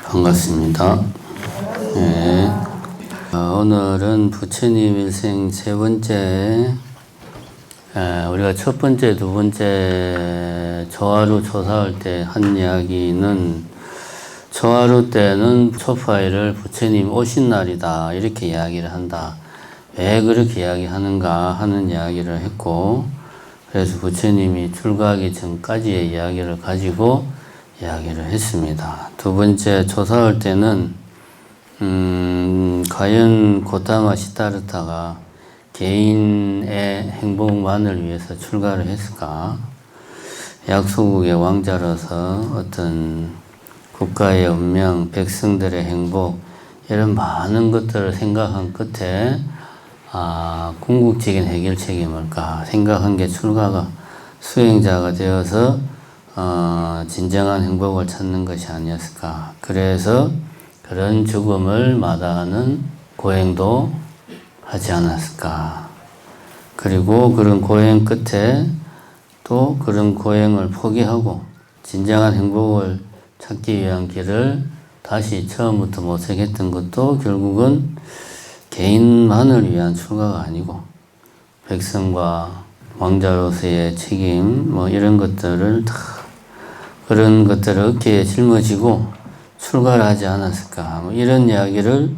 반갑습니다. 네. 오늘은 부처님 일생 세 번째, 우리가 첫 번째, 두 번째 조화루 조사할 때 한 이야기는 조화루 때는 초파일을 부처님 오신 날이다 이렇게 이야기를 한다. 왜 그렇게 이야기하는가 하는 이야기를 했고, 그래서 부처님이 출가하기 전까지의 이야기를 가지고 이야기를 했습니다. 두 번째 조사할 때는 과연 고타마 시타르타가 개인의 행복만을 위해서 출가를 했을까? 약소국의 왕자로서 어떤 국가의 운명, 백성들의 행복 이런 많은 것들을 생각한 끝에 궁극적인 해결책이 뭘까 생각한 게 출가가 수행자가 되어서 진정한 행복을 찾는 것이 아니었을까. 그래서 그런 죽음을 마다하는 고행도 하지 않았을까. 그리고 그런 고행 끝에 또 그런 고행을 포기하고 진정한 행복을 찾기 위한 길을 다시 처음부터 모색했던 것도 결국은 개인만을 위한 출가가 아니고 백성과 왕자로서의 책임 이런 것들을 다 그런 것들을 어깨에 짊어지고 출가를 하지 않았을까 이런 이야기를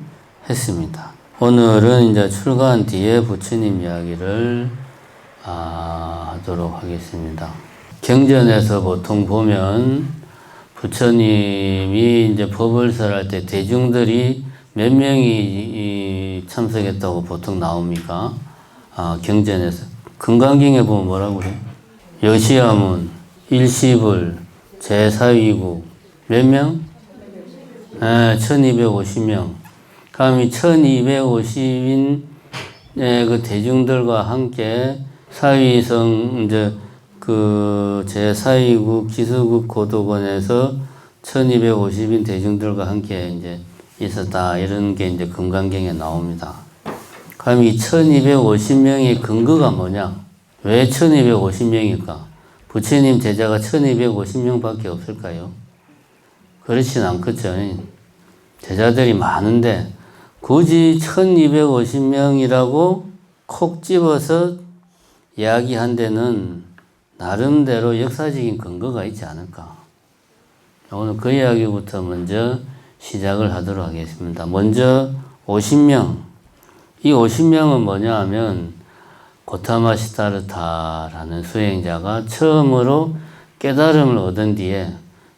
했습니다. 오늘은 이제 출가한 뒤에 부처님 이야기를 하도록 하겠습니다. 경전에서 보통 보면 부처님이 이제 법을 설할 때 대중들이 몇 명이 참석했다고 보통 나옵니까? 경전에서. 금강경에 보면 뭐라고 그래요? 여시야문, 일시불, 제사위국, 몇 명? 1250명. 그럼 이 1250인 그 대중들과 함께 사위성, 이제 그 제4위국 기수국 고도관에서 1250인 대중들과 함께 이제 있었다. 이런 게 이제 금강경에 나옵니다. 그럼 이 1250명의 근거가 뭐냐? 왜 1250명일까? 부처님 제자가 1250명밖에 없을까요? 그렇진 않겠죠. 제자들이 많은데 굳이 1250명이라고 콕 집어서 이야기한 데는 나름대로 역사적인 근거가 있지 않을까. 오늘 그 이야기부터 먼저 시작을 하도록 하겠습니다. 먼저 50명. 이 50명은 뭐냐 하면 고타마 시타르타라는 수행자가 처음으로 깨달음을 얻은 뒤에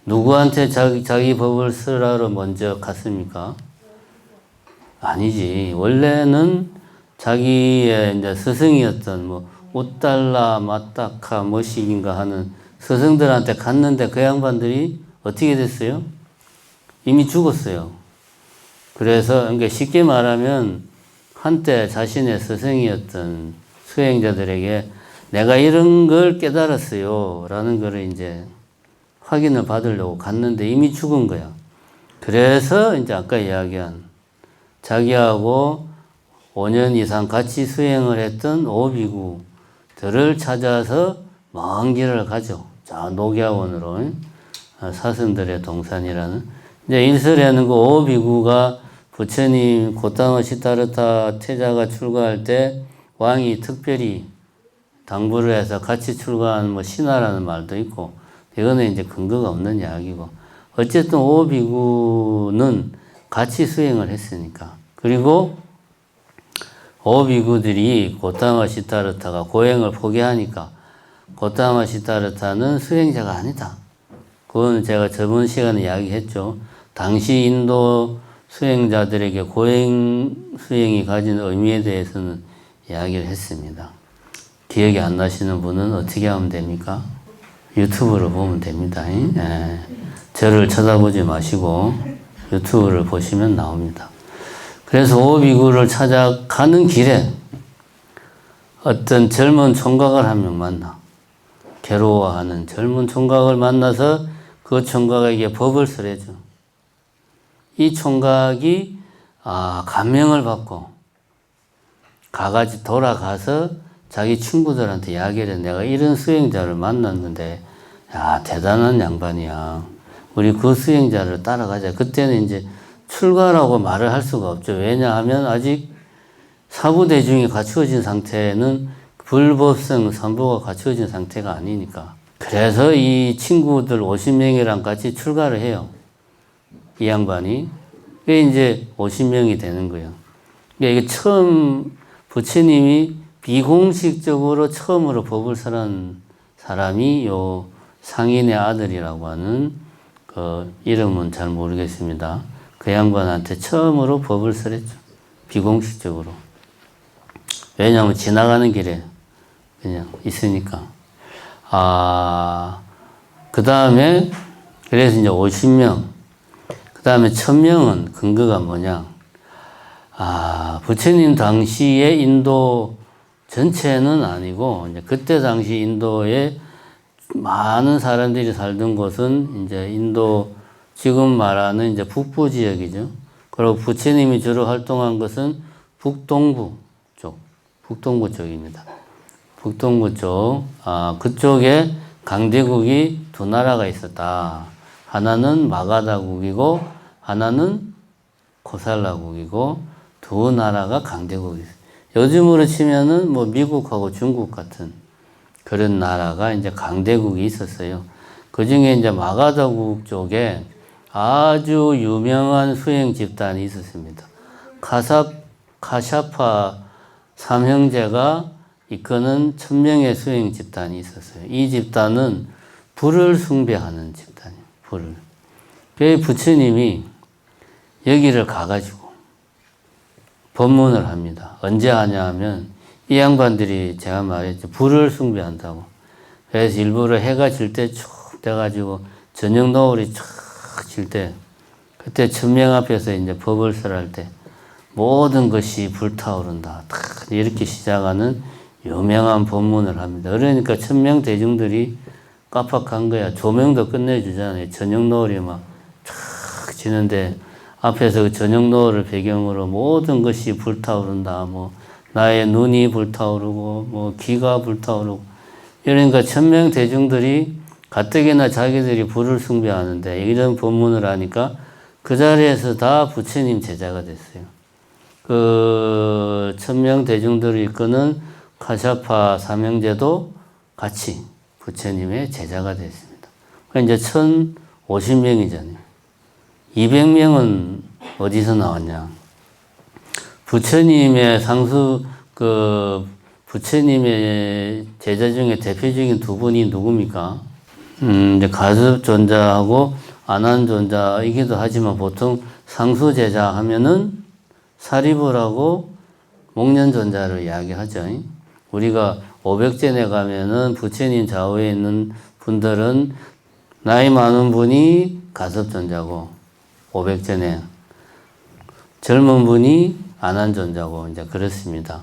누구한테 자기 법을 쓰라로 먼저 갔습니까? 아니지. 원래는 자기의 이제 스승이었던 웃달라 마타카 머식인가 하는 스승들한테 갔는데 그 양반들이 어떻게 됐어요? 이미 죽었어요. 그래서 그러니까 쉽게 말하면 한때 자신의 스승이었던 수행자들에게 내가 이런 걸 깨달았어요 라는 거를 이제 확인을 받으려고 갔는데 이미 죽은 거야. 그래서 이제 아까 이야기한 자기하고 5년 이상 같이 수행을 했던 오비구들을 찾아서 먼 길을 가죠. 자, 녹야원으로 사슴들의 동산이라는 이제 일설에는 그 오비구가 부처님 고타마 시타르타 태자가 출가할 때 왕이 특별히 당부를 해서 같이 출가한 신하라는 말도 있고 이거는 이제 근거가 없는 이야기고 어쨌든 오비구는 같이 수행을 했으니까 그리고 오비구들이 고타마 시타르타가 고행을 포기하니까 고타마 시타르타는 수행자가 아니다. 그건 제가 저번 시간에 이야기했죠. 당시 인도 수행자들에게 고행 수행이 가진 의미에 대해서는 이야기를 했습니다. 기억이 안 나시는 분은 어떻게 하면 됩니까? 유튜브를 보면 됩니다. 저를 쳐다보지 마시고 유튜브를 보시면 나옵니다. 그래서 오비구를 찾아가는 길에 어떤 젊은 총각을 한 명 만나. 괴로워하는 젊은 총각을 만나서 그 총각에게 법을 설해줘. 이 총각이 감명을 받고 돌아가서 자기 친구들한테 이야기를 해. 내가 이런 수행자를 만났는데 대단한 양반이야. 우리 그 수행자를 따라가자. 그때는 이제 출가라고 말을 할 수가 없죠. 왜냐하면 아직 사부대중이 갖추어진 상태는 불법성 삼부가 갖추어진 상태가 아니니까. 그래서 이 친구들 50명이랑 같이 출가를 해요. 이 양반이. 그게 이제 50명이 되는 거예요. 이게 처음 부처님이 비공식적으로 처음으로 법을 설한 사람이 요 상인의 아들이라고 하는 그 이름은 잘 모르겠습니다. 그 양반한테 처음으로 법을 설했죠. 비공식적으로. 왜냐하면 지나가는 길에 그냥 있으니까. 그 다음에 그래서 이제 50명. 그 다음에 1000명은 근거가 뭐냐. 부처님 당시에 인도 전체는 아니고, 이제 그때 당시 인도에 많은 사람들이 살던 곳은 이제 인도, 지금 말하는 이제 북부 지역이죠. 그리고 부처님이 주로 활동한 것은 북동부 쪽입니다. 북동부 쪽, 그쪽에 강대국이 두 나라가 있었다. 하나는 마가다국이고, 하나는 코살라국이고, 두 나라가 강대국이 있어요. 요즘으로 치면은 뭐 미국하고 중국 같은 그런 나라가 이제 강대국이 있었어요. 그 중에 이제 마가다국 쪽에 아주 유명한 수행 집단이 있었습니다. 카샤파 삼형제가 이끄는 1000명의 수행 집단이 있었어요. 이 집단은 불을 숭배하는 집단이에요. 불을. 그래서 부처님이 여기를 가가지고 법문을 합니다. 언제 하냐 하면 이 양반들이 제가 말했죠. 불을 숭배한다고. 그래서 일부러 해가 질 때 쭉 돼가지고 저녁 노을이 쫙 질 때 그때 1000명 앞에서 이제 법을 설할 때 모든 것이 불타오른다. 이렇게 시작하는 유명한 법문을 합니다. 그러니까 1000명 대중들이 깜빡한 거야. 조명도 끝내주잖아요. 저녁 노을이 막 쫙 지는데 앞에서 그 저녁 노을을 배경으로 모든 것이 불타오른다. 뭐 나의 눈이 불타오르고 뭐 귀가 불타오르고 이러니까 1000명 대중들이 가뜩이나 자기들이 불을 숭배하는데 이런 법문을 하니까 그 자리에서 다 부처님 제자가 됐어요. 그 1000명 대중들을 이끄는 카샤파 삼형제도 같이 부처님의 제자가 됐습니다. 이제 1050명이잖아요. 200명은 어디서 나왔냐? 부처님의 부처님의 제자 중에 대표적인 두 분이 누굽니까? 이제 가섭존자하고 아난존자이기도 하지만 보통 상수제자 하면은 사리부라고 목련존자를 이야기하죠. 우리가 500전에 가면은 부처님 좌우에 있는 분들은 나이 많은 분이 가섭존자고 500전에 젊은 분이 아난존자고 이제 그렇습니다.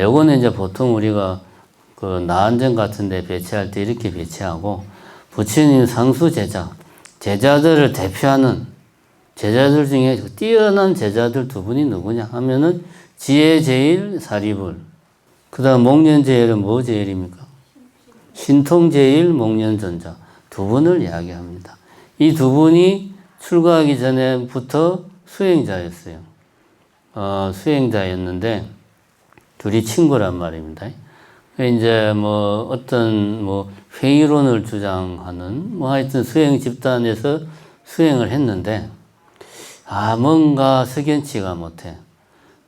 요거는 이제 보통 우리가 그 나한전 같은 데 배치할 때 이렇게 배치하고 부처님 상수 제자들을 대표하는 제자들 중에 뛰어난 제자들 두 분이 누구냐 하면은 지혜제일 사리불. 그 다음 목련제일은 뭐 제일입니까? 신통제일 목련존자. 두 분을 이야기합니다. 이 두 분이 출가하기 전에부터 수행자였어요. 수행자였는데 둘이 친구란 말입니다. 이제 뭐 어떤 뭐 회의론을 주장하는 뭐 하여튼 수행 집단에서 수행을 했는데 뭔가 석연치가 못해.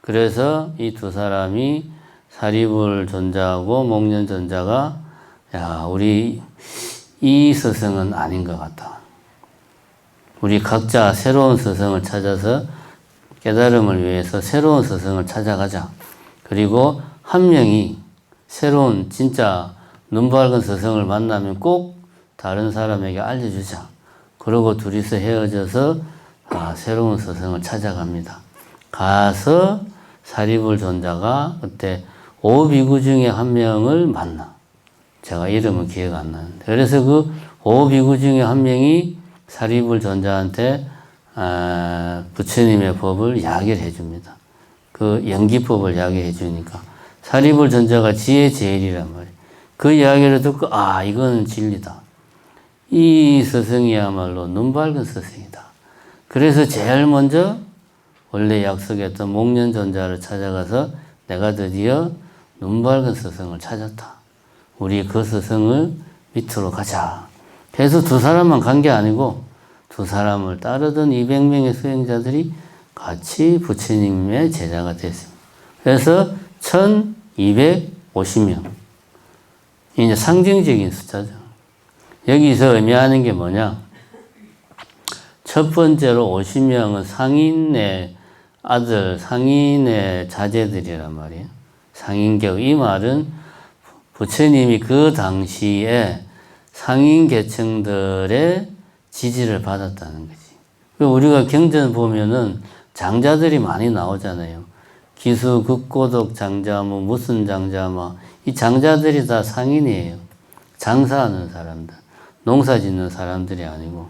그래서 이 두 사람이 사리불 존자하고 목련 존자가 우리 이 스승은 아닌 것 같다. 우리 각자 새로운 스승을 찾아서 깨달음을 위해서 새로운 스승을 찾아가자. 그리고 한 명이 새로운 진짜 눈 밝은 스승을 만나면 꼭 다른 사람에게 알려주자. 그러고 둘이서 헤어져서 새로운 스승을 찾아갑니다. 가서 사리불 존자가 그때 5비구 중에 한 명을 만나. 제가 이름은 기억 안 나는데. 그래서 그 5비구 중에 한 명이 사리불 존자한테 부처님의 법을 이야기를 해줍니다. 그 연기법을 이야기해 주니까 사리불 존자가 지혜 제일이란 말이에요. 그 이야기를 듣고 이거는 진리다. 이 스승이야말로 눈 밝은 스승이다. 그래서 제일 먼저 원래 약속했던 목련존자를 찾아가서 내가 드디어 눈 밝은 스승을 찾았다. 우리 그 스승을 밑으로 가자. 그래서 두 사람만 간 게 아니고 두 사람을 따르던 200명의 수행자들이 같이 부처님의 제자가 됐습니다. 그래서 1250명. 이제 상징적인 숫자죠. 여기서 의미하는 게 뭐냐? 첫 번째로 50명은 상인의 아들, 상인의 자제들이란 말이에요. 상인계급. 이 말은 부처님이 그 당시에 상인 계층들의 지지를 받았다는 거지. 우리가 경전 보면은 장자들이 많이 나오잖아요. 기수, 극고독 장자, 뭐 무슨 장자, 이 장자들이 다 상인이에요. 장사하는 사람들, 농사 짓는 사람들이 아니고,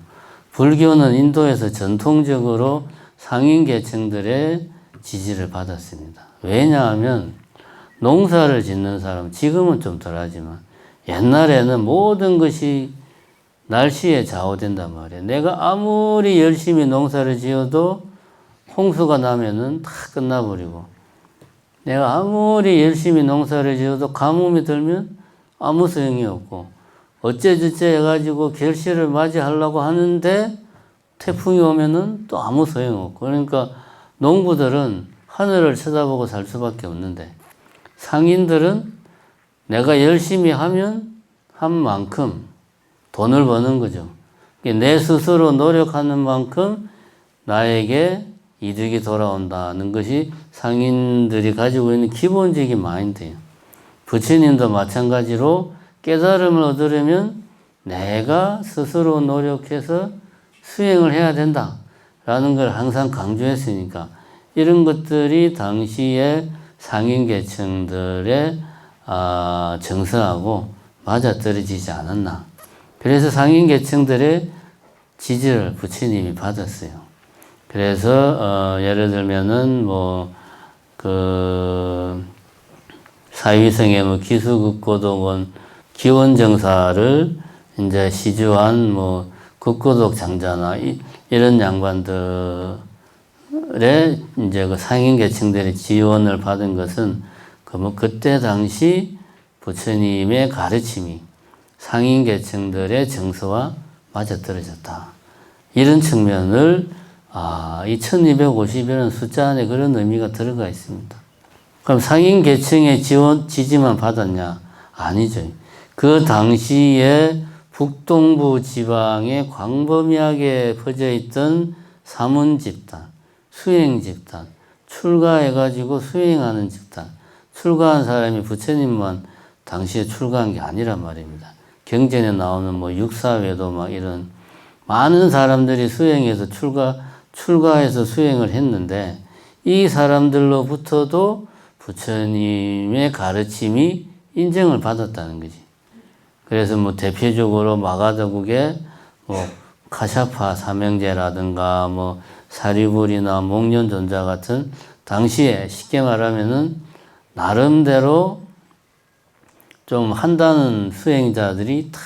불교는 인도에서 전통적으로 상인 계층들의 지지를 받았습니다. 왜냐하면 농사를 짓는 사람, 지금은 좀 덜하지만 옛날에는 모든 것이 날씨에 좌우된단 말이에요. 내가 아무리 열심히 농사를 지어도 홍수가 나면은 다 끝나버리고, 내가 아무리 열심히 농사를 지어도 가뭄이 들면 아무 소용이 없고, 어째저째 해가지고 결실을 맞이하려고 하는데 태풍이 오면은 또 아무 소용없고, 그러니까 농부들은 하늘을 쳐다보고 살 수밖에 없는데, 상인들은 내가 열심히 하면 한 만큼 돈을 버는 거죠. 내 스스로 노력하는 만큼 나에게 이득이 돌아온다는 것이 상인들이 가지고 있는 기본적인 마인드예요. 부처님도 마찬가지로 깨달음을 얻으려면 내가 스스로 노력해서 수행을 해야 된다라는 걸 항상 강조했으니까 이런 것들이 당시에 상인 계층들의 정서하고 맞아떨어지지 않았나. 그래서 상인 계층들의 지지를 부처님이 받았어요. 그래서 예를 들면은 사위성의 기수극고독은 기원정사를 이제 시주한 극고독 장자나 이런 양반들의 이제 그 상인 계층들의 지원을 받은 것은 그때 당시 부처님의 가르침이 상인 계층들의 정서와 맞아떨어졌다. 이런 측면을 이 1250이라는 숫자 안에 그런 의미가 들어가 있습니다. 그럼 상인 계층의 지지만 받았냐? 아니죠. 그 당시에 북동부 지방에 광범위하게 퍼져 있던 사문 집단, 수행 집단, 출가해가지고 수행하는 집단, 출가한 사람이 부처님만 당시에 출가한 게 아니란 말입니다. 경전에 나오는 육사외도 이런 많은 사람들이 수행해서 출가해서 수행을 했는데 이 사람들로부터도 부처님의 가르침이 인정을 받았다는 거지. 그래서 대표적으로 마가다국의 카샤파 삼형제라든가 사리불이나 목련존자 같은 당시에 쉽게 말하면은 나름대로 좀 한다는 수행자들이 다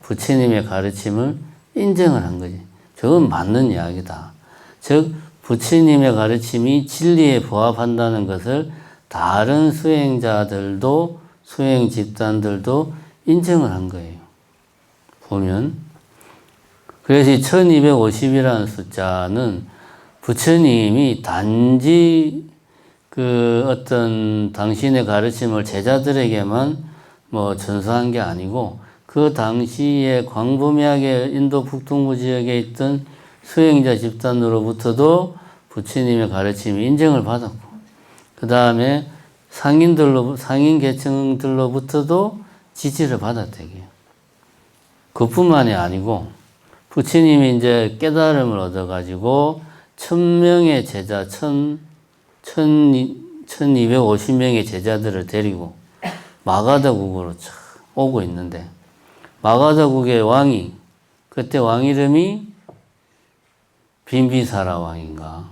부처님의 가르침을 인정을 한 거지. 저건 맞는 이야기다. 즉 부처님의 가르침이 진리에 부합한다는 것을 다른 수행자들도 수행 집단들도 인정을 한 거예요. 보면 그래서 1250이라는 숫자는 부처님이 단지 어떤 당신의 가르침을 제자들에게만 전수한 게 아니고 그 당시에 광범위하게 인도 북동부 지역에 있던 수행자 집단으로부터도 부처님의 가르침이 인정을 받았고, 그 다음에 상인 계층들로부터도 지지를 받았대요. 그뿐만이 아니고 부처님이 이제 깨달음을 얻어가지고 1000명의 제자, 1250명의 제자들을 데리고 마가다국으로 오고 있는데, 마가다국의 왕이, 그때 왕 이름이 빈비사라 왕인가,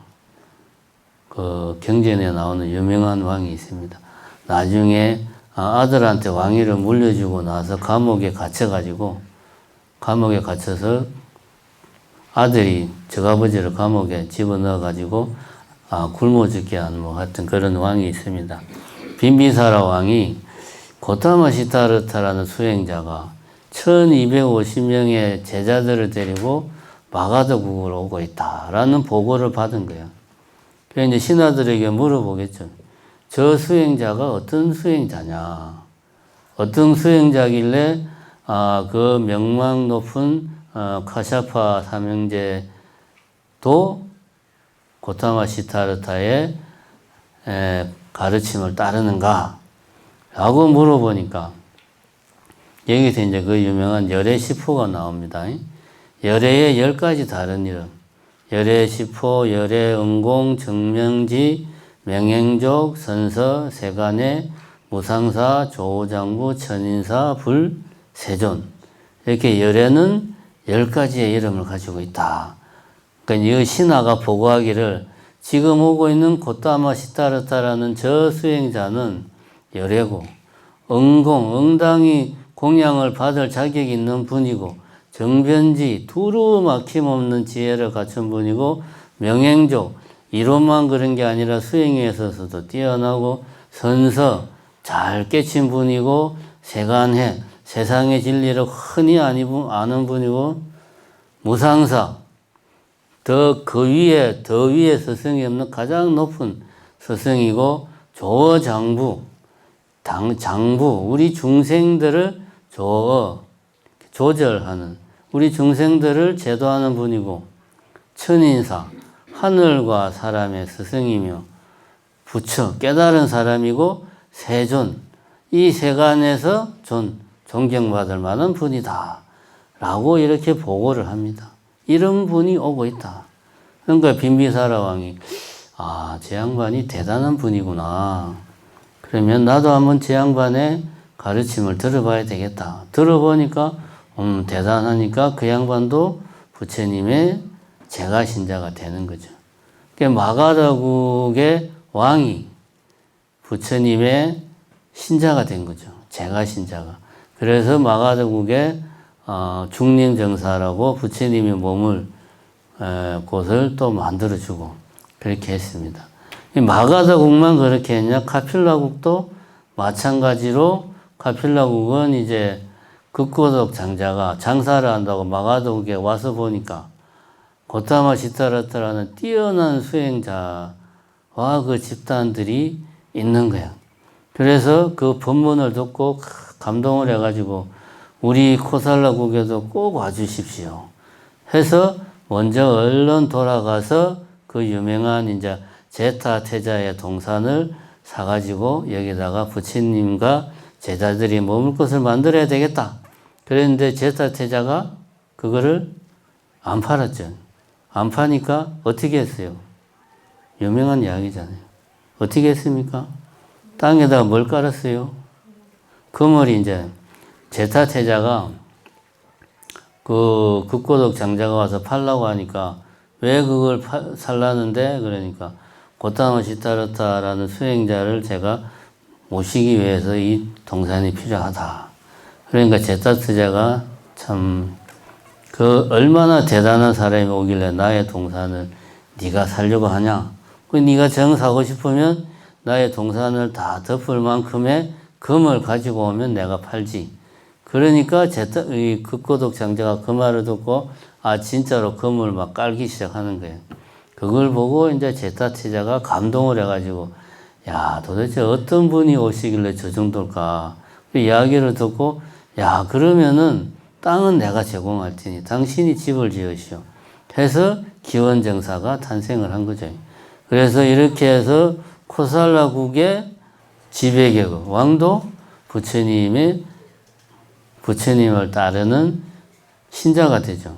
경전에 나오는 유명한 왕이 있습니다. 나중에 아들한테 왕위를 물려주고 나서 감옥에 갇혀가지고 감옥에 갇혀서 아들이 적아버지를 감옥에 집어넣어가지고 굶어 죽게 한 뭐 하여튼 그런 왕이 있습니다. 빈비사라 왕이 고타마 시타르타라는 수행자가 1250명의 제자들을 데리고 마가더국으로 오고 있다라는 보고를 받은 거야. 그래서 이제 신하들에게 물어보겠죠. 저 수행자가 어떤 수행자냐? 어떤 수행자길래 그 명망 높은 카샤파 삼형제도 고타마 시타르타의 가르침을 따르는가? 라고 물어보니까 여기서 이제 그 유명한 열애시포가 나옵니다. 열애의 10가지 다른 이름. 열애시포, 열애응공, 정명지, 명행족, 선서, 세간의, 무상사, 조장부, 천인사, 불, 세존. 이렇게 열애는 10가지의 이름을 가지고 있다. 그러니까 이 신하가 보고하기를 지금 오고 있는 고타마 시타르타라는 저 수행자는 열애고, 응당이 공양을 받을 자격이 있는 분이고, 정변지, 두루 막힘없는 지혜를 갖춘 분이고, 명행족, 이론만 그런 게 아니라 수행에 있어서도 뛰어나고, 선서, 잘 깨친 분이고, 세간해, 세상의 진리를 흔히 아는 분이고, 무상사, 더 위에 스승이 없는 가장 높은 스승이고, 조장부, 장부, 우리 중생들을 조절하는, 우리 중생들을 제도하는 분이고, 천인사, 하늘과 사람의 스승이며, 부처, 깨달은 사람이고, 세존, 이 세간에서 존경받을 만한 분이다. 라고 이렇게 보고를 합니다. 이런 분이 오고 있다. 그러니까 빈비사라 왕이, 제 양반이 대단한 분이구나. 그러면 나도 한번 제 양반의 가르침을 들어봐야 되겠다. 들어보니까 대단하니까 그 양반도 부처님의 제가신자가 되는 거죠. 그러니까 마가다국의 왕이 부처님의 신자가 된 거죠. 제가신자가. 그래서 마가다국의 중림정사라고 부처님이 몸을 곳을 또 만들어주고 그렇게 했습니다. 마가다국만 그렇게 했냐? 카필라국도 마찬가지로 카필라국은 이제 극고독 장자가 장사를 한다고 마가다국에 와서 보니까 고타마 시타르타라는 뛰어난 수행자와 그 집단들이 있는 거야. 그래서 그 법문을 듣고 감동을 해가지고 우리 코살라국에도 꼭 와주십시오. 해서 먼저 얼른 돌아가서 그 유명한 이제 제타 태자의 동산을 사가지고 여기다가 부처님과 제자들이 머물 곳을 만들어야 되겠다. 그랬는데 제타 태자가 그거를 안 팔았죠. 안 파니까 어떻게 했어요? 유명한 이야기잖아요. 어떻게 했습니까? 땅에다가 뭘 깔았어요? 그물이 이제 제타 태자가 그 극고독 장자가 와서 팔라고 하니까 왜 그걸 살라는데? 그러니까 고타마 시타르타라는 수행자를 제가 모시기 위해서 이 동산이 필요하다. 그러니까 제타 태자가 참 그 얼마나 대단한 사람이 오길래 나의 동산을 네가 살려고 하냐? 그 네가 정 사고 싶으면 나의 동산을 다 덮을 만큼의 금을 가지고 오면 내가 팔지. 그러니까 이 극고독 장자가 그 말을 듣고 진짜로 금을 막 깔기 시작하는 거예요. 그걸 보고 이제 제타 태자가 감동을 해가지고 야 도대체 어떤 분이 오시길래 저 정도일까? 그 이야기를 듣고 그러면은 땅은 내가 제공할 테니 당신이 집을 지으시오. 해서 기원정사가 탄생을 한 거죠. 그래서 이렇게 해서 코살라국의 지배계급 왕도 부처님을 따르는 신자가 되죠.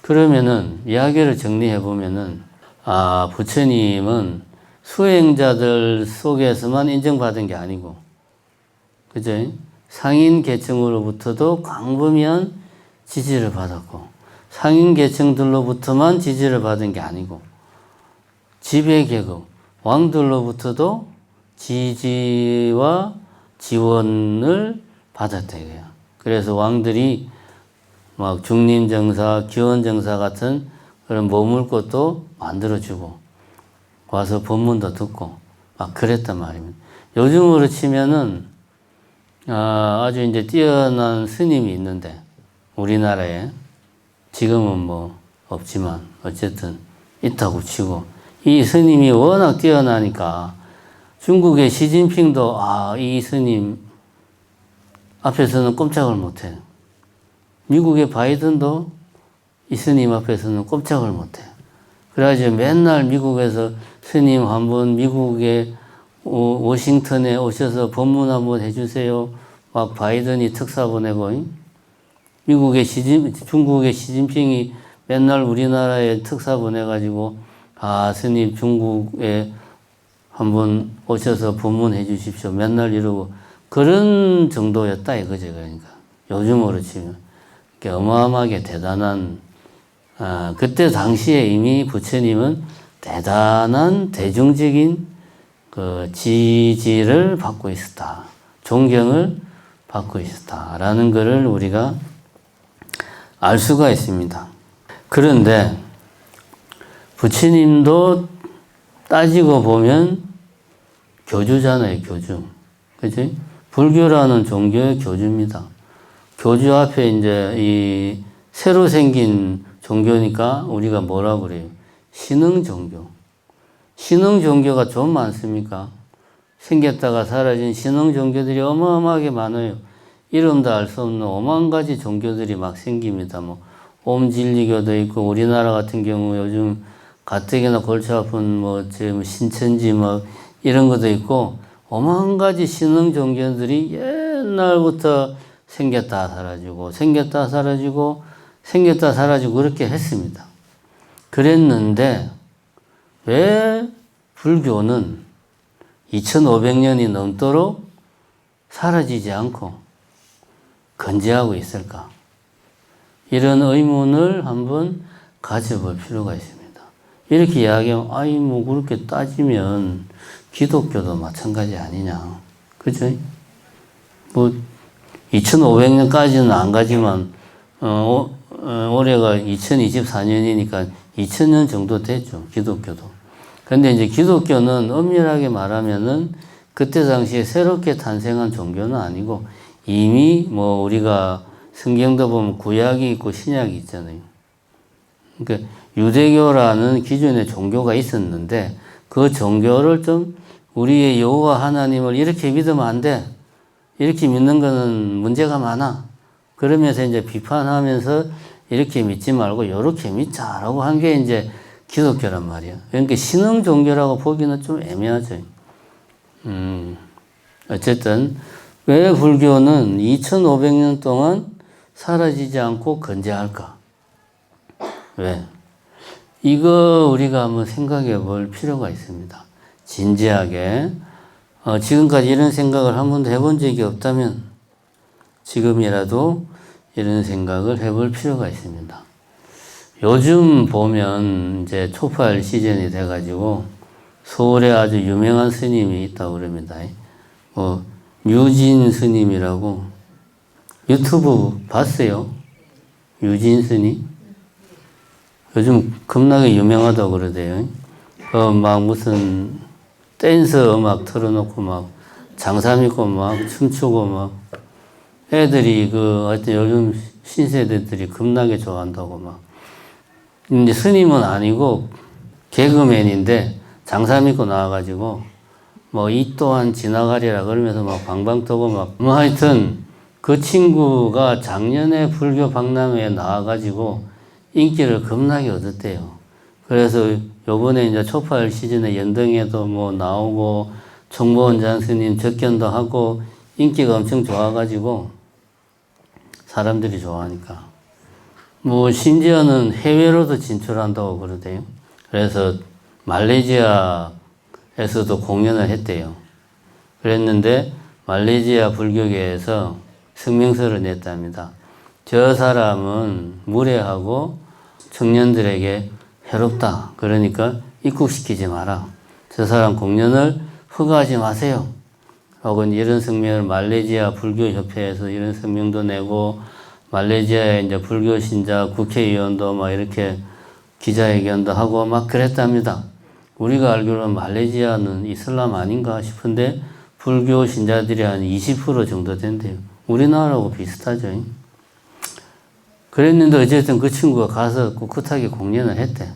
그러면은 이야기를 정리해 보면은 부처님은 수행자들 속에서만 인정받은 게 아니고, 그죠? 상인 계층으로부터도 광범위한 지지를 받았고, 상인 계층들로부터만 지지를 받은 게 아니고, 지배계급 왕들로부터도 지지와 지원을 받았다 이거야. 그래서 왕들이 막 중림정사, 기원정사 같은 그런 머물 곳도 만들어주고 와서 법문도 듣고 막 그랬단 말입니다. 요즘으로 치면은 아주 이제 뛰어난 스님이 있는데 우리나라에 지금은 뭐 없지만 어쨌든 있다고 치고 이 스님이 워낙 뛰어나니까 중국의 시진핑도 이 스님 앞에서는 꼼짝을 못해요. 미국의 바이든도 이 스님 앞에서는 꼼짝을 못해요. 그래가지고 맨날 미국에서 스님 한번 미국의 워싱턴에 오셔서 법문 한번 해주세요. 막 바이든이 특사 보내고 중국의 시진핑이 맨날 우리나라에 특사 보내가지고 스님 중국에 한번 오셔서 법문해 주십시오. 맨날 이러고 그런 정도였다 이거죠. 그러니까 요즘으로 치면 어마어마하게 대단한 그때 당시에 이미 부처님은 대단한 대중적인 그 지지를 받고 있었다. 존경을 받고 있었다라는 것을 우리가 알 수가 있습니다. 그런데 부처님도 따지고 보면 교주잖아요, 교주. 그치? 불교라는 종교의 교주입니다. 교주 앞에 이제 이 새로 생긴 종교니까 우리가 뭐라 그래요? 신흥 종교. 신흥 종교가 좀 많습니까? 생겼다가 사라진 신흥 종교들이 어마어마하게 많아요. 이름도 알 수 없는 오만 가지 종교들이 막 생깁니다. 뭐 옴진리교도 있고 우리나라 같은 경우 요즘 가뜩이나 골치 아픈 신천지 이런 것도 있고 오만 가지 신흥 종교들이 옛날부터 생겼다 사라지고 생겼다 사라지고 생겼다 사라지고 그렇게 했습니다. 그랬는데 왜 불교는 2500년이 넘도록 사라지지 않고 건재하고 있을까? 이런 의문을 한번 가져볼 필요가 있습니다. 이렇게 이야기하면 그렇게 따지면 기독교도 마찬가지 아니냐. 그죠? 2500년까지는 안 가지만 올해가 2024년이니까 2000년 정도 됐죠. 기독교도. 근데 이제 기독교는 엄밀하게 말하면은 그때 당시에 새롭게 탄생한 종교는 아니고 이미 우리가 성경도 보면 구약이 있고 신약이 있잖아요. 그러니까 유대교라는 기존의 종교가 있었는데 그 종교를 좀 우리의 여호와 하나님을 이렇게 믿으면 안 돼. 이렇게 믿는 거는 문제가 많아. 그러면서 이제 비판하면서 이렇게 믿지 말고 이렇게 믿자라고 한 게 이제 기독교란 말이야. 그러니까 신흥 종교라고 보기는 좀 애매하죠. 어쨌든 왜 불교는 2500년 동안 사라지지 않고 건재할까? 왜? 이거 우리가 한번 생각해 볼 필요가 있습니다. 진지하게. 지금까지 이런 생각을 한 번도 해본 적이 없다면 지금이라도 이런 생각을 해볼 필요가 있습니다. 요즘 보면 이제 초팔 시즌이 돼가지고 서울에 아주 유명한 스님이 있다고 그럽니다. 유진 스님이라고 유튜브 봤어요? 유진 스님? 요즘 겁나게 유명하다고 그러대요. 무슨 댄스 음악 틀어놓고 장사 믿고 춤추고 애들이 하여튼 요즘 신세대들이 겁나게 좋아한다고 이제 스님은 아니고 개그맨인데 장사 믿고 나와가지고 이 또한 지나가리라 그러면서 방방 떠고 하여튼 그 친구가 작년에 불교 박람회에 나와가지고 인기를 겁나게 얻었대요. 그래서 요번에 이제 초팔 시즌에 연등에도 나오고 총무원장 스님 접견도 하고 인기가 엄청 좋아가지고 사람들이 좋아하니까 심지어는 해외로도 진출한다고 그러대요. 그래서 말레이시아에서도 공연을 했대요. 그랬는데 말레이시아 불교계에서 성명서를 냈답니다. 저 사람은 무례하고 청년들에게 해롭다. 그러니까 입국시키지 마라. 저 사람 공연을 허가하지 마세요. 혹은 이런 성명을 말레이시아 불교협회에서 이런 성명도 내고 말레이시아의 이제 불교 신자 국회의원도 막 이렇게 기자회견도 하고 막 그랬답니다. 우리가 알기로는 말레이시아는 이슬람 아닌가 싶은데 불교 신자들이 한 20% 정도 된대요. 우리나라하고 비슷하죠. 그랬는데 어쨌든 그 친구가 가서 꿋꿋하게 공연을 했대.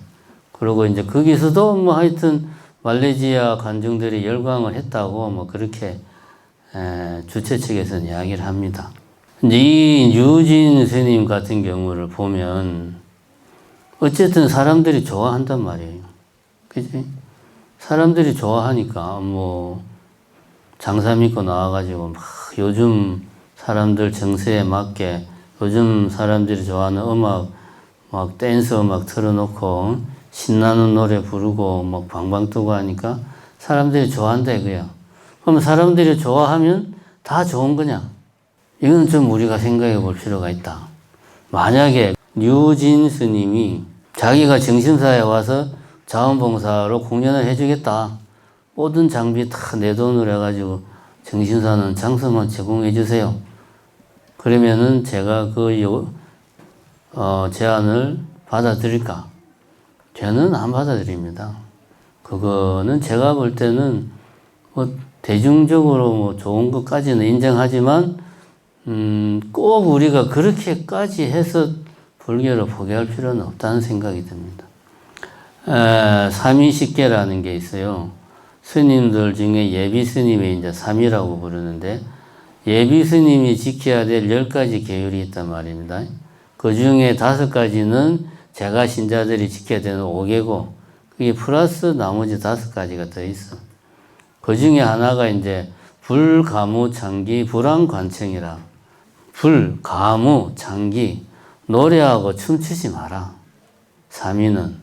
그리고 이제 거기서도 뭐 하여튼 말레이시아 관중들이 열광을 했다고 뭐 그렇게 주최 측에서는 이야기를 합니다. 이제 이 유진 스님 같은 경우를 보면 어쨌든 사람들이 좋아한단 말이에요. 그지? 사람들이 좋아하니까 뭐 장사 믿고 나와가지고 막 요즘 사람들 정세에 맞게 요즘 사람들이 좋아하는 음악 막 댄스 음악 틀어놓고 신나는 노래 부르고 막 방방 뜨고 하니까 사람들이 좋아한다 이거야. 그럼 사람들이 좋아하면 다 좋은 거냐? 이건 좀 우리가 생각해 볼 필요가 있다. 만약에 류진 스님이 자기가 정신사에 와서 자원봉사로 공연을 해주겠다. 모든 장비 다 내 돈으로 해가지고 정신사는 장소만 제공해 주세요. 그러면은 제가 그 제안을 받아들일까? 저는 안 받아들입니다. 그거는 제가 볼 때는 뭐 대중적으로 뭐 좋은 것까지는 인정하지만 꼭 우리가 그렇게까지 해서 불교를 포기할 필요는 없다는 생각이 듭니다. 삼위십계라는 게 있어요. 스님들 중에 예비 스님이 이제 삼위라고 부르는데 예비 스님이 지켜야 될 10가지 계율이 있단 말입니다. 그 중에 5가지는 제가 신자들이 지켜야 되는 5개고 그게 플러스 나머지 5가지가 더 있어. 그 중에 하나가 이제 불가무 장기 불안관청이라. 불, 가무, 장기 노래하고 춤추지 마라. 3위는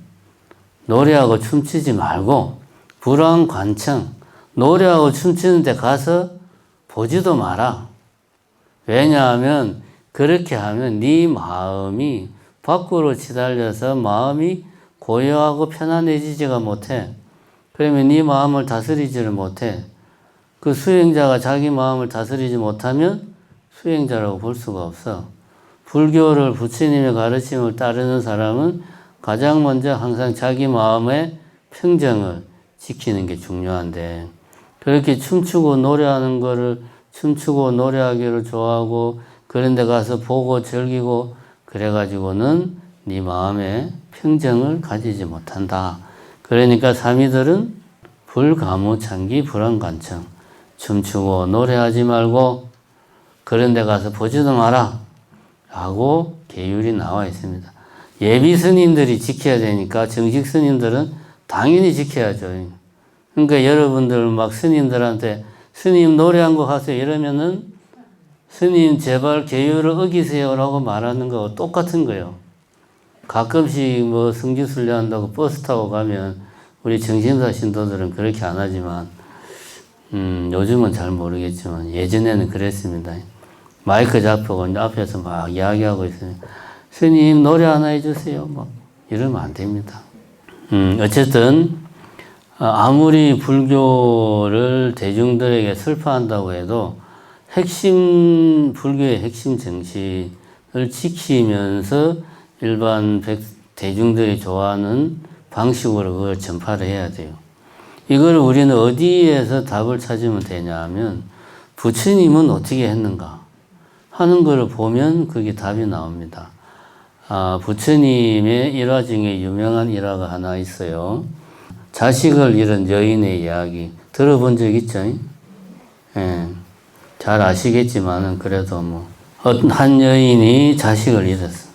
노래하고 춤추지 말고 불안관청 노래하고 춤추는 데 가서 보지도 마라. 왜냐하면 그렇게 하면 네 마음이 밖으로 치달려서 마음이 고요하고 편안해지지가 못해. 그러면 네 마음을 다스리지를 못해. 그 수행자가 자기 마음을 다스리지 못하면 수행자라고 볼 수가 없어. 불교를 부처님의 가르침을 따르는 사람은 가장 먼저 항상 자기 마음의 평정을 지키는 게 중요한데 그렇게 춤추고 노래하는 거를 춤추고 노래하기를 좋아하고 그런 데 가서 보고 즐기고 그래가지고는 네 마음의 평정을 가지지 못한다. 그러니까 삼위들은 불가무 장기 불안관청 춤추고 노래하지 말고 그런 데 가서 보지도 마라 라고 계율이 나와 있습니다. 예비 스님들이 지켜야 되니까 정식 스님들은 당연히 지켜야죠. 그러니까 여러분들 막 스님들한테 스님 노래 한 곡 하세요 이러면은 스님 제발 계율을 어기세요 라고 말하는 거하고 똑같은 거예요. 가끔씩 뭐 성지순례 한다고 버스 타고 가면 우리 정신사 신도들은 그렇게 안 하지만 요즘은 잘 모르겠지만 예전에는 그랬습니다. 마이크 잡고 앞에서 막 이야기하고 있으면 스님 노래 하나 해주세요 막 이러면 안 됩니다. 어쨌든 아무리 불교를 대중들에게 설파한다고 해도 불교의 핵심 정신을 지키면서 일반 대중들이 좋아하는 방식으로 그걸 전파를 해야 돼요. 이걸 우리는 어디에서 답을 찾으면 되냐 하면 부처님은 어떻게 했는가 하는 것을 보면 그게 답이 나옵니다. 부처님의 일화 중에 유명한 일화가 하나 있어요. 자식을 잃은 여인의 이야기 들어본 적 있죠? 예, 잘 아시겠지만은 그래도 뭐 한 여인이 자식을 잃었어.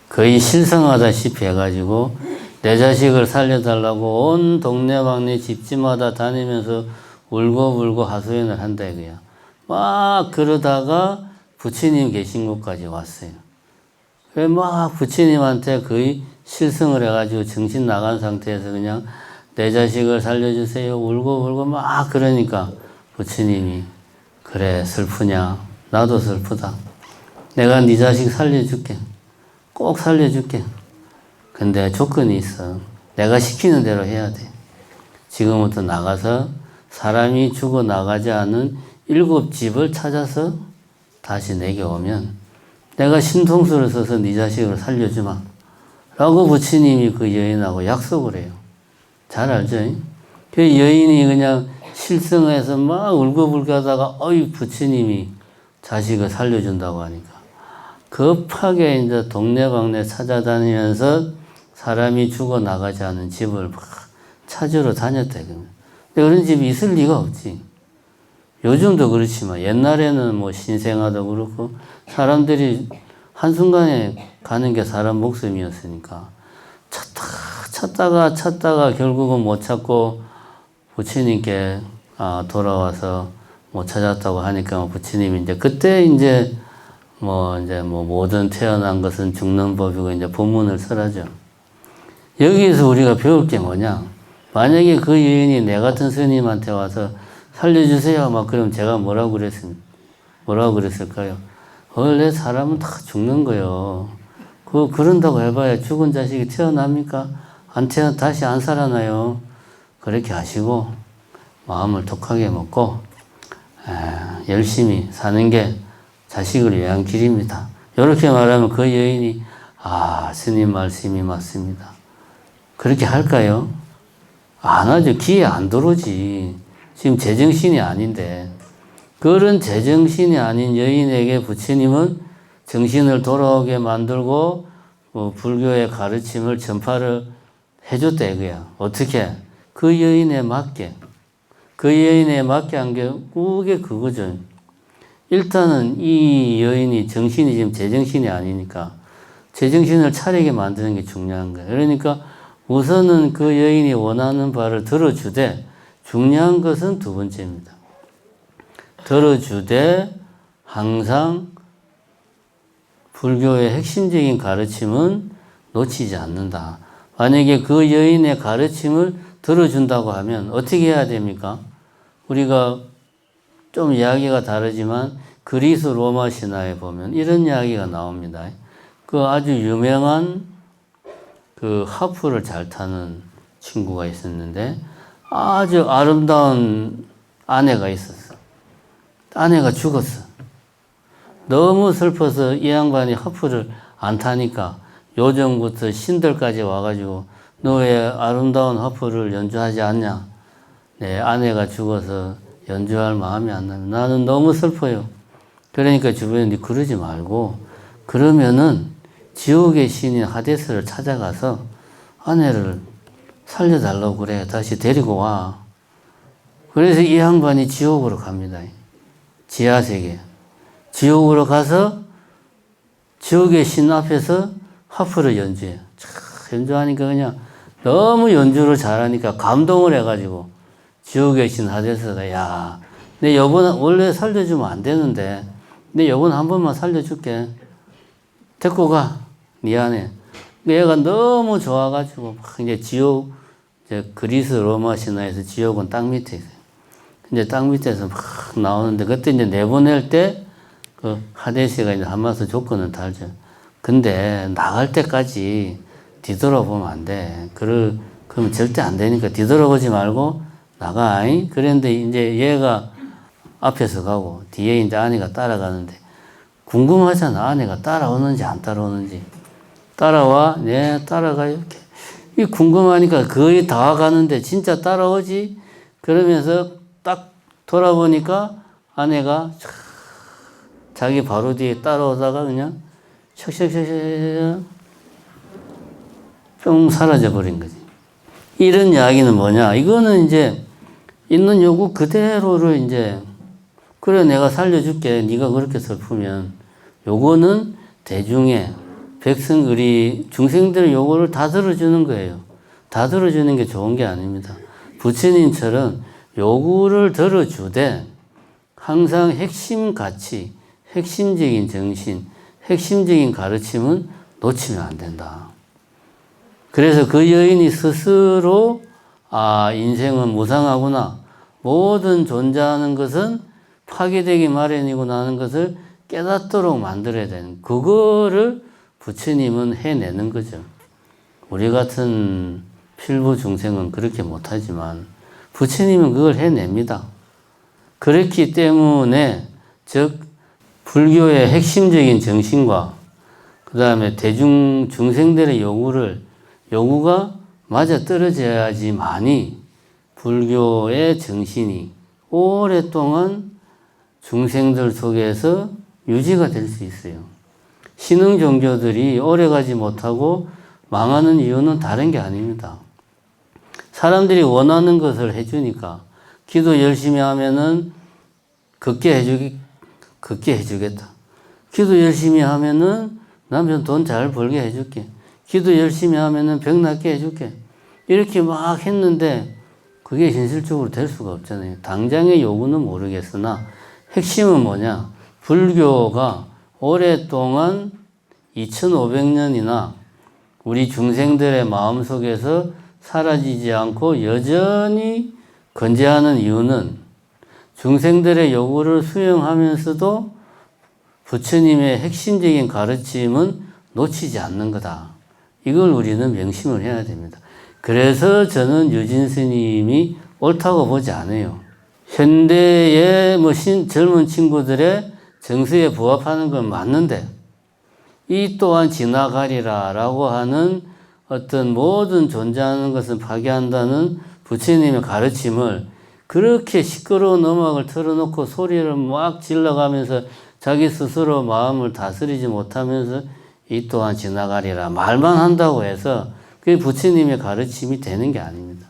거의 실성하다시피 해가지고 내 자식을 살려달라고 온 동네방네 집집마다 다니면서 울고 하소연을 한다 이거야. 막 그러다가 부처님 계신 곳까지 왔어요. 그래 막 부처님한테 거의 실성을 해가지고 정신 나간 상태에서 그냥 내 자식을 살려주세요 울고 막 그러니까 부처님이 그래 슬프냐 나도 슬프다. 내가 네 자식 살려줄게. 꼭 살려줄게. 근데 조건이 있어. 내가 시키는 대로 해야 돼. 지금부터 나가서 사람이 죽어나가지 않은 7집을 찾아서 다시 내게 오면 내가 신통수를 써서 네 자식을 살려주마. 라고 부처님이 그 여인하고 약속을 해요. 잘 알죠? 그 여인이 그냥 실성해서 막 울고불고 하다가, 어이, 부처님이 자식을 살려준다고 하니까. 급하게 이제 동네방네 찾아다니면서 사람이 죽어나가지 않은 집을 막 찾으러 다녔다. 근데 그런 집이 있을 리가 없지. 요즘도 그렇지만 옛날에는 뭐 신생아도 그렇고 사람들이 한순간에 가는 게 사람 목숨이었으니까 찾다가 결국은 못 찾고 부처님께 돌아와서 못 찾았다고 하니까 부처님이 이제 그때 이제 모든 태어난 것은 죽는 법이고 이제 본문을 설하죠. 여기에서 우리가 배울 게 뭐냐? 만약에 그 여인이 내 같은 스님한테 와서 살려주세요. 막 그럼 제가 뭐라고 그랬을까요? 원래 사람은 다 죽는 거요. 그런다고 해봐야 죽은 자식이 태어납니까? 다시 안 살아나요. 그렇게 하시고 마음을 독하게 먹고 열심히 사는 게 자식을 위한 길입니다. 이렇게 말하면 그 여인이 스님 말씀이 맞습니다. 그렇게 할까요? 안 하죠. 귀에 안 들어오지. 지금 제정신이 아닌데 그런 제정신이 아닌 여인에게 부처님은 정신을 돌아오게 만들고 불교의 가르침을 전파를 해줬다 이거야. 어떻게? 그 여인에 맞게 한 게 그게 그거죠. 일단은 이 여인이 정신이 지금 제정신이 아니니까 제정신을 차리게 만드는 게 중요한 거예요. 그러니까 우선은 그 여인이 원하는 바를 들어주되 중요한 것은 두 번째입니다. 들어주되 항상 불교의 핵심적인 가르침은 놓치지 않는다. 만약에 그 여인의 가르침을 들어준다고 하면 어떻게 해야 됩니까? 우리가 좀 이야기가 다르지만 그리스 로마 신화에 보면 이런 이야기가 나옵니다. 그 아주 유명한 그 하프를 잘 타는 친구가 있었는데 아주 아름다운 아내가 있었어. 아내가 죽었어. 너무 슬퍼서 이 양반이 하프를 안 타니까 요정부터 신들까지 와가지고 너 왜 아름다운 하프를 연주하지 않냐? 내 아내가 죽어서 연주할 마음이 안 나면 나는 너무 슬퍼요. 그러니까 주변에 그러지 말고 그러면은 지옥의 신인 하데스를 찾아가서 아내를 살려달라고 그래. 다시 데리고 와. 그래서 이 양반이 지옥으로 갑니다. 지하세계. 지옥으로 가서 지옥의 신 앞에서 하프를 연주해요. 연주하니까 그냥 너무 연주를 잘하니까 감동을 해가지고 지옥의 신 하데스가 야, 내 여보 원래 살려주면 안 되는데 내 여보 한 번만 살려줄게. 데리고 가. 미안해. 얘가 너무 좋아가지고 막 이제 지옥 그리스 로마 신화에서 지옥은 땅 밑에 있어요. 이제 땅 밑에서 막 나오는데 그때 이제 내보낼 때 그 하데스가 이제 한마디로 조건을 달죠. 근데 나갈 때까지 뒤돌아보면 안 돼. 그러면 절대 안 되니까 뒤돌아보지 말고 나가. 그런데 이제 얘가 앞에서 가고 뒤에 이제 아내가 따라가는데 궁금하잖아. 아내가 따라오는지 안 따라오는지. 따라와? 네, 따라가요. 이렇게. 이 궁금하니까 거의 다 가는데 진짜 따라오지? 그러면서 딱 돌아보니까 아내가 자기 바로 뒤에 따라오다가 그냥 샥샥샥샥 뿅 사라져버린 거지. 이런 이야기는 뭐냐? 이거는 이제 있는 요구 그대로를 이제 그래 내가 살려줄게. 네가 그렇게 슬프면 요거는 대중의 백성 우리 중생들의 요구를 다 들어주는 거예요. 다 들어주는 게 좋은 게 아닙니다. 부처님처럼 요구를 들어주되 항상 핵심 가치, 핵심적인 정신, 핵심적인 가르침은 놓치면 안 된다. 그래서 그 여인이 스스로 인생은 무상하구나. 모든 존재하는 것은 파괴되기 마련이구나 하는 것을 깨닫도록 만들어야 되는 그거를 부처님은 해내는 거죠. 우리 같은 필부 중생은 그렇게 못하지만 부처님은 그걸 해냅니다. 그렇기 때문에 즉 불교의 핵심적인 정신과 그 다음에 중생들의 요구가 맞아 떨어져야지만이 불교의 정신이 오랫동안 중생들 속에서 유지가 될 수 있어요. 신흥 종교들이 오래가지 못하고 망하는 이유는 다른 게 아닙니다. 사람들이 원하는 것을 해주니까 기도 열심히 하면은 걷게 해주겠다. 기도 열심히 하면은 남편 돈 잘 벌게 해줄게. 기도 열심히 하면은 병 낫게 해줄게. 이렇게 막 했는데 그게 현실적으로 될 수가 없잖아요. 당장의 요구는 모르겠으나 핵심은 뭐냐? 불교가 오랫동안 2500년이나 우리 중생들의 마음속에서 사라지지 않고 여전히 건재하는 이유는 중생들의 요구를 수용하면서도 부처님의 핵심적인 가르침은 놓치지 않는 거다. 이걸 우리는 명심을 해야 됩니다. 그래서 저는 유진 스님이 옳다고 보지 않아요. 현대의 젊은 친구들의 정서에 부합하는 건 맞는데 이 또한 지나가리라 라고 하는 어떤 모든 존재하는 것을 파괴한다는 부처님의 가르침을 그렇게 시끄러운 음악을 틀어놓고 소리를 막 질러가면서 자기 스스로 마음을 다스리지 못하면서 이 또한 지나가리라 말만 한다고 해서 그게 부처님의 가르침이 되는 게 아닙니다.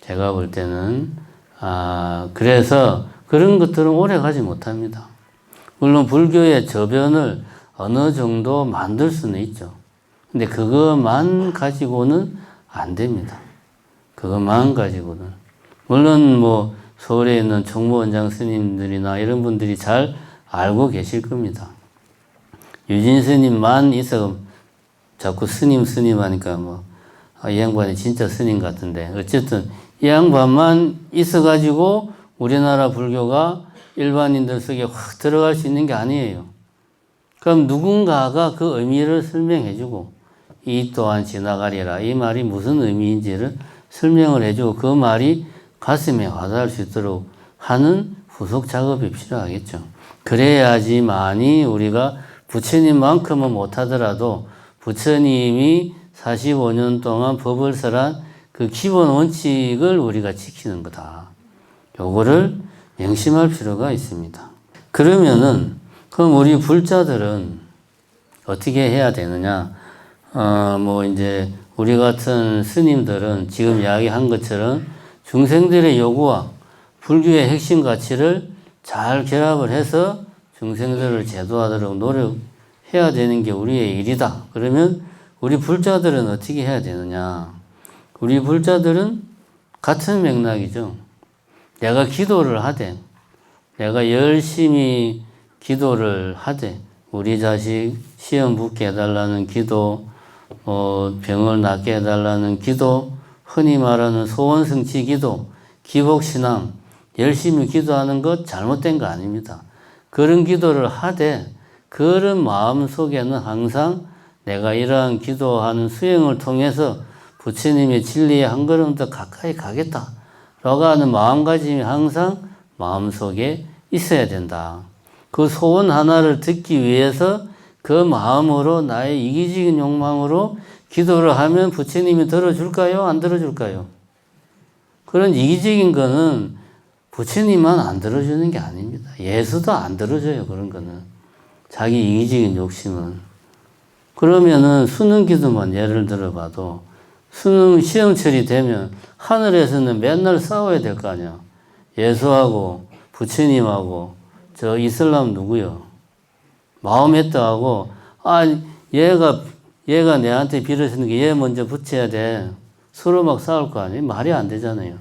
제가 볼 때는 그래서 그런 것들은 오래 가지 못합니다. 물론 불교의 저변을 어느 정도 만들 수는 있죠. 근데 그것만 가지고는 안 됩니다. 그것만 가지고는. 물론 서울에 있는 총무원장 스님들이나 이런 분들이 잘 알고 계실 겁니다. 유진 스님만 있어 자꾸 스님 하니까 이 양반이 진짜 스님 같은데 어쨌든 이 양반만 있어가지고 우리나라 불교가 일반인들 속에 확 들어갈 수 있는 게 아니에요. 그럼 누군가가 그 의미를 설명해주고 이 또한 지나가리라 이 말이 무슨 의미인지를 설명을 해주고 그 말이 가슴에 와닿을 수 있도록 하는 후속 작업이 필요하겠죠. 그래야지만이 우리가 부처님만큼은 못하더라도 부처님이 45년 동안 법을 설한 그 기본 원칙을 우리가 지키는 거다. 요거를 명심할 필요가 있습니다. 그러면은 그럼 우리 불자들은 어떻게 해야 되느냐? 이제 우리 같은 스님들은 지금 이야기한 것처럼 중생들의 요구와 불교의 핵심 가치를 잘 결합을 해서 중생들을 제도하도록 노력해야 되는 게 우리의 일이다. 그러면 우리 불자들은 어떻게 해야 되느냐? 우리 불자들은 같은 맥락이죠. 내가 기도를 하되, 내가 열심히 기도를 하되, 우리 자식 시험 붙게 해달라는 기도, 병을 낫게 해달라는 기도, 흔히 말하는 소원성취 기도, 기복신앙, 열심히 기도하는 것 잘못된 거 아닙니다. 그런 기도를 하되 그런 마음 속에는 항상 내가 이러한 기도하는 수행을 통해서 부처님의 진리에 한 걸음 더 가까이 가겠다라고 하는 마음가짐이 항상 마음속에 있어야 된다. 그 소원 하나를 듣기 위해서 그 마음으로 나의 이기적인 욕망으로 기도를 하면 부처님이 들어줄까요? 안 들어줄까요? 그런 이기적인 거는 부처님만 안 들어주는 게 아닙니다. 예수도 안 들어줘요. 그런 거는. 자기 이기적인 욕심은. 그러면은 수능 기도만 예를 들어봐도 수능 시험철이 되면 하늘에서는 맨날 싸워야 될 거 아니야. 예수하고 부처님하고 저 이슬람 누구요? 마호메트하고 얘가 내한테 빌어주는 게 얘 먼저 붙여야 돼. 서로 막 싸울 거 아니에요? 말이 안 되잖아요.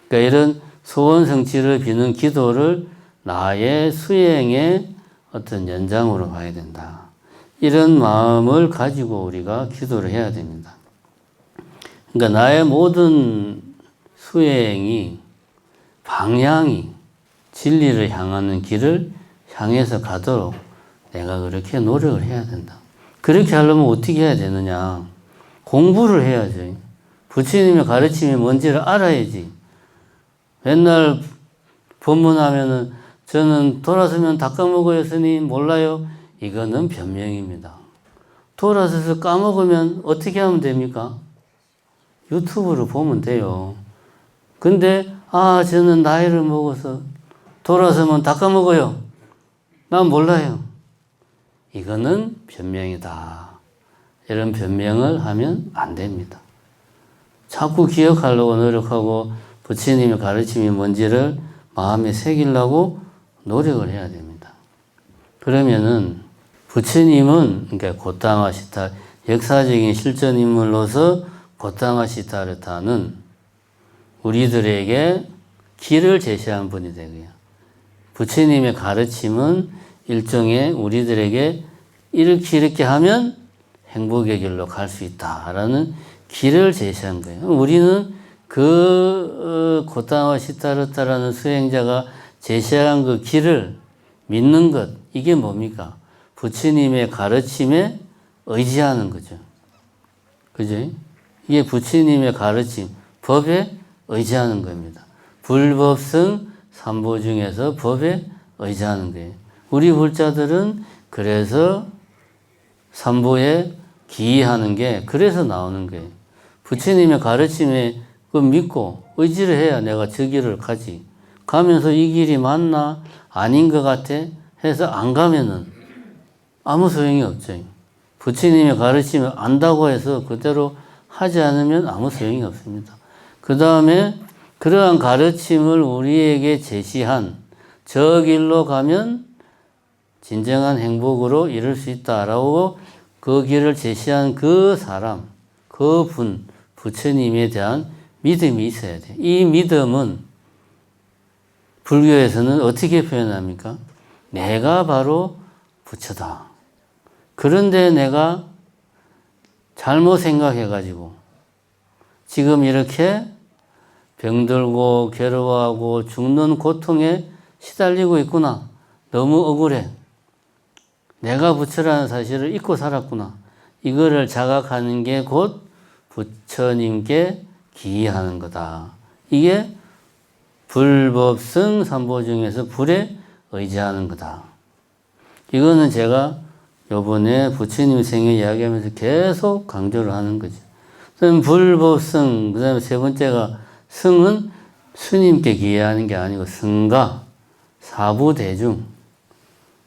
그러니까 이런 소원 성취를 비는 기도를 나의 수행의 어떤 연장으로 봐야 된다. 이런 마음을 가지고 우리가 기도를 해야 됩니다. 그러니까 나의 모든 수행이 방향이 진리를 향하는 길을 향해서 가도록 내가 그렇게 노력을 해야 된다. 그렇게 하려면 어떻게 해야 되느냐? 공부를 해야지. 부처님의 가르침이 뭔지를 알아야지. 맨날 법문하면은 저는 돌아서면 다 까먹어요, 스님. 몰라요. 이거는 변명입니다. 돌아서서 까먹으면 어떻게 하면 됩니까? 유튜브로 보면 돼요. 근데 저는 나이를 먹어서 돌아서면 다 까먹어요. 난 몰라요. 이거는 변명이다. 이런 변명을 하면 안 됩니다. 자꾸 기억하려고 노력하고 부처님의 가르침이 뭔지를 마음에 새기려고 노력을 해야 됩니다. 그러면은 부처님은 그러니까 고타마 시타 역사적인 실존 인물로서 고타마 시타르타는 우리들에게 길을 제시한 분이 되고요. 부처님의 가르침은 일종의 우리들에게 이렇게 하면 행복의 길로 갈 수 있다라는 길을 제시한 거예요. 우리는 그 고타마 시타르타라는 수행자가 제시한 그 길을 믿는 것, 이게 뭡니까? 부처님의 가르침에 의지하는 거죠. 그죠? 이게 부처님의 가르침, 법에 의지하는 겁니다. 불법성 삼보 중에서 법에 의지하는 거예요. 우리 불자들은 그래서 삼보에 기이하는 게 그래서 나오는 거예요. 부처님의 가르침에 그 믿고 의지를 해야 내가 저 길을 가지. 가면서 이 길이 맞나? 아닌 것 같아? 해서 안 가면은 아무 소용이 없죠. 부처님의 가르침을 안다고 해서 그대로 하지 않으면 아무 소용이 없습니다. 그 다음에 그러한 가르침을 우리에게 제시한 저 길로 가면 진정한 행복으로 이룰 수 있다라고 그 길을 제시한 그 사람, 그 분, 부처님에 대한 믿음이 있어야 돼요. 이 믿음은 불교에서는 어떻게 표현합니까? 내가 바로 부처다. 그런데 내가 잘못 생각해가지고 지금 이렇게 병들고 괴로워하고 죽는 고통에 시달리고 있구나. 너무 억울해. 내가 부처라는 사실을 잊고 살았구나. 이거를 자각하는 게 곧 부처님께 기이하는 거다. 이게 불법성 삼보 중에서 불에 의지하는 거다. 이거는 제가 요번에 부처님 생애 이야기하면서 계속 강조를 하는 거죠. 그다음 불법성, 그 다음에 세 번째가 성은 스님께 기여하는 게 아니고 성가, 사부대중.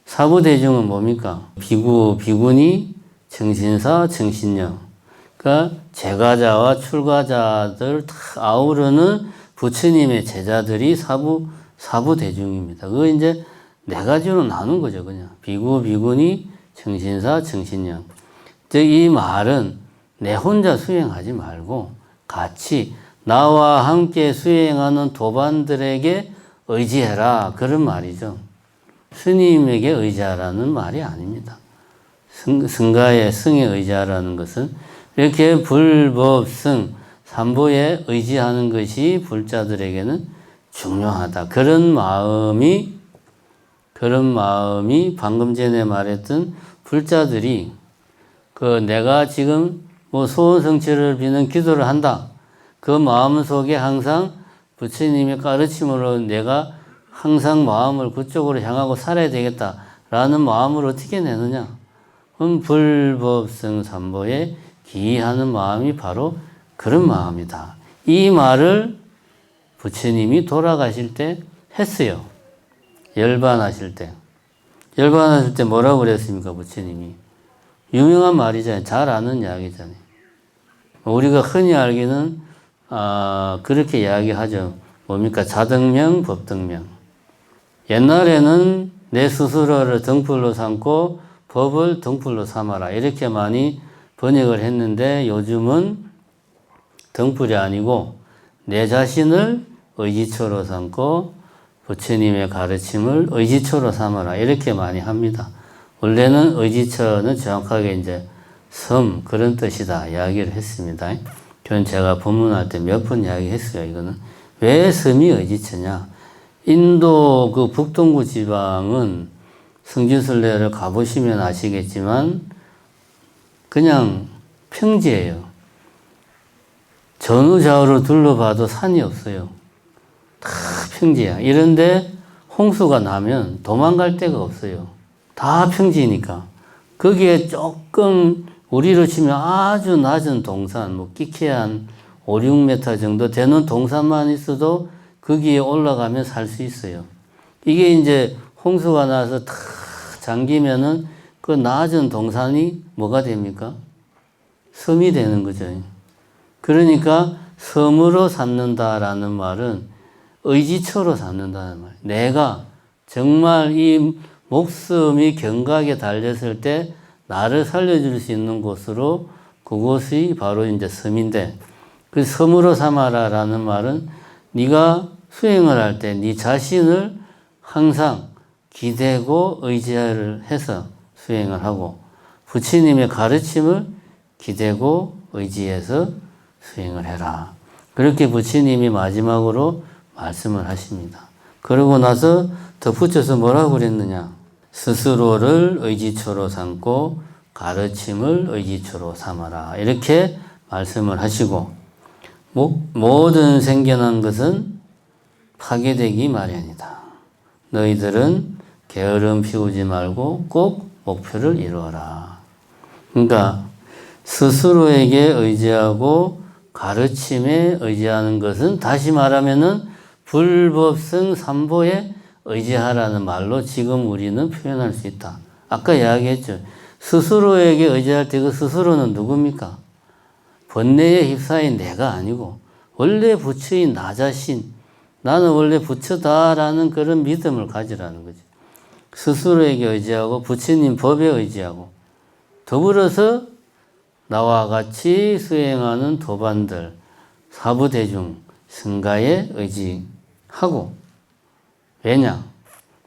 사부대중은 뭡니까? 비구, 비구니, 정신사, 정신령. 그러니까 제가자와 출가자들 다 아우르는 부처님의 제자들이 사부대중입니다. 그거 이제 네 가지로 나눈 거죠, 그냥. 비구, 비구니, 정신사, 정신령. 즉, 이 말은 내 혼자 수행하지 말고 같이 나와 함께 수행하는 도반들에게 의지해라. 그런 말이죠. 스님에게 의지하라는 말이 아닙니다. 승가의 승에 의지하라는 것은 이렇게 불법승, 삼보에 의지하는 것이 불자들에게는 중요하다. 그런 마음이 방금 전에 말했던 불자들이 내가 지금 소원 성취를 비는 기도를 한다. 그 마음 속에 항상 부처님의 가르침으로 내가 항상 마음을 그쪽으로 향하고 살아야 되겠다라는 마음을 어떻게 내느냐? 불법성 삼보에 기이하는 마음이 바로 그런 마음이다. 이 말을 부처님이 돌아가실 때 했어요. 열반하실 때. 열반하실 때 뭐라고 그랬습니까, 부처님이? 유명한 말이잖아요. 잘 아는 이야기잖아요. 우리가 흔히 알기는 그렇게 이야기하죠. 뭡니까? 자등명, 법등명. 옛날에는 내 스스로를 등불로 삼고 법을 등불로 삼아라. 이렇게 많이 번역을 했는데 요즘은 등불이 아니고 내 자신을 의지초로 삼고 부처님의 가르침을 의지초로 삼아라. 이렇게 많이 합니다. 원래는 의지처는 정확하게 이제 섬 그런 뜻이다 이야기를 했습니다. 그건 제가 법문할 때 몇 번 이야기했어요. 이거는 왜 섬이 의지처냐? 인도 그 북동부 지방은 성지순례를 가보시면 아시겠지만 그냥 평지예요. 전후 좌우로 둘러봐도 산이 없어요. 다 평지야. 이런데 홍수가 나면 도망갈 데가 없어요. 다 평지니까. 거기에 조금 우리로 치면 아주 낮은 동산, 뭐 끼케한 5, 6m 정도 되는 동산만 있어도 거기에 올라가면 살 수 있어요. 이게 이제 홍수가 나서 탁 잠기면은 그 낮은 동산이 뭐가 됩니까? 섬이 되는 거죠. 그러니까 섬으로 삼는다라는 말은 의지처로 삼는다는 말이에요. 내가 정말 이 목숨이 경각에 달렸을 때 나를 살려줄 수 있는 곳으로 그곳이 바로 이제 섬인데 그 섬으로 삼아라라는 말은 네가 수행을 할 때 네 자신을 항상 기대고 의지를 해서 수행을 하고 부처님의 가르침을 기대고 의지해서 수행을 해라. 그렇게 부처님이 마지막으로 말씀을 하십니다. 그러고 나서 덧붙여서 뭐라고 그랬느냐? 스스로를 의지처로 삼고 가르침을 의지처로 삼아라. 이렇게 말씀을 하시고 모든 생겨난 것은 파괴되기 마련이다. 너희들은 게으름 피우지 말고 꼭 목표를 이루어라. 그러니까 스스로에게 의지하고 가르침에 의지하는 것은 다시 말하면은 불법성 삼보에 의지하라는 말로 지금 우리는 표현할 수 있다. 아까 이야기했죠. 스스로에게 의지할 때 그 스스로는 누굽니까? 번뇌에 휩싸인 내가 아니고 원래 부처인 나 자신, 나는 원래 부처다라는 그런 믿음을 가지라는 거죠. 스스로에게 의지하고 부처님 법에 의지하고 더불어서 나와 같이 수행하는 도반들, 사부대중, 승가에 의지하고 왜냐?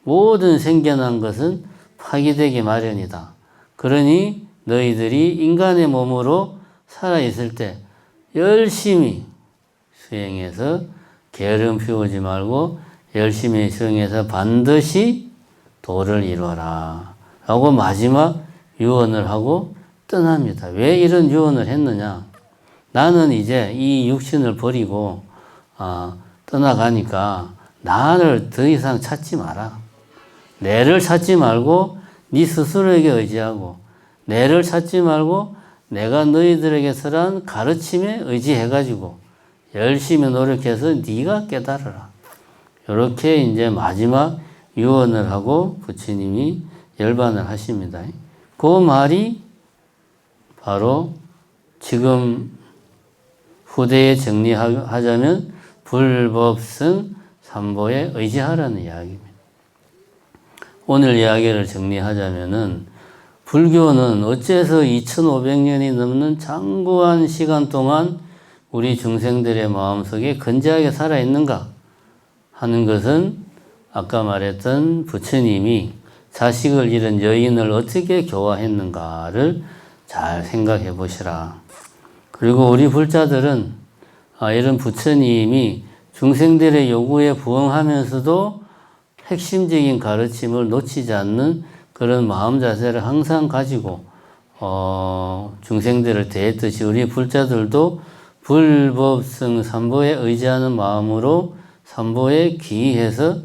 모든 생겨난 것은 파괴되기 마련이다. 그러니 너희들이 인간의 몸으로 살아있을 때 열심히 수행해서 게으름 피우지 말고 열심히 수행해서 반드시 도를 이루어라. 라고 마지막 유언을 하고 떠납니다. 왜 이런 유언을 했느냐? 나는 이제 이 육신을 버리고 떠나가니까 나를 더 이상 찾지 마라. 내를 찾지 말고 네 스스로에게 의지하고 내를 찾지 말고 내가 너희들에게 설한 가르침에 의지해가지고 열심히 노력해서 네가 깨달아라. 이렇게 이제 마지막 유언을 하고 부처님이 열반을 하십니다. 그 말이 바로 지금 후대에 정리하자면 불법성 삼보에 의지하라는 이야기입니다. 오늘 이야기를 정리하자면은 불교는 어째서 2500년이 넘는 장구한 시간 동안 우리 중생들의 마음속에 건재하게 살아있는가 하는 것은 아까 말했던 부처님이 자식을 잃은 여인을 어떻게 교화했는가를 잘 생각해 보시라. 그리고 우리 불자들은 이런 부처님이 중생들의 요구에 부응하면서도 핵심적인 가르침을 놓치지 않는 그런 마음 자세를 항상 가지고 중생들을 대했듯이 우리 불자들도 불법성 삼보에 의지하는 마음으로 삼보에 귀의해서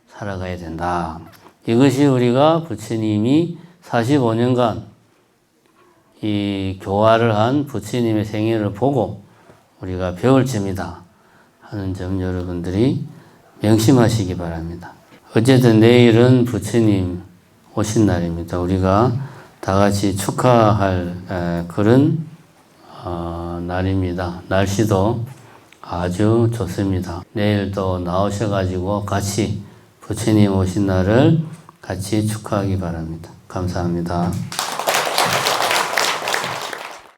살아가야 된다. 이것이 우리가 부처님이 45년간 이 교화를 한 부처님의 생애를 보고 우리가 배울 점이다 하는 점 여러분들이 명심하시기 바랍니다. 어쨌든 내일은 부처님 오신 날입니다. 우리가 다 같이 축하할 그런 날입니다. 날씨도 아주 좋습니다. 내일도 나오셔가지고 같이 부처님 오신 날을 같이 축하하기 바랍니다. 감사합니다.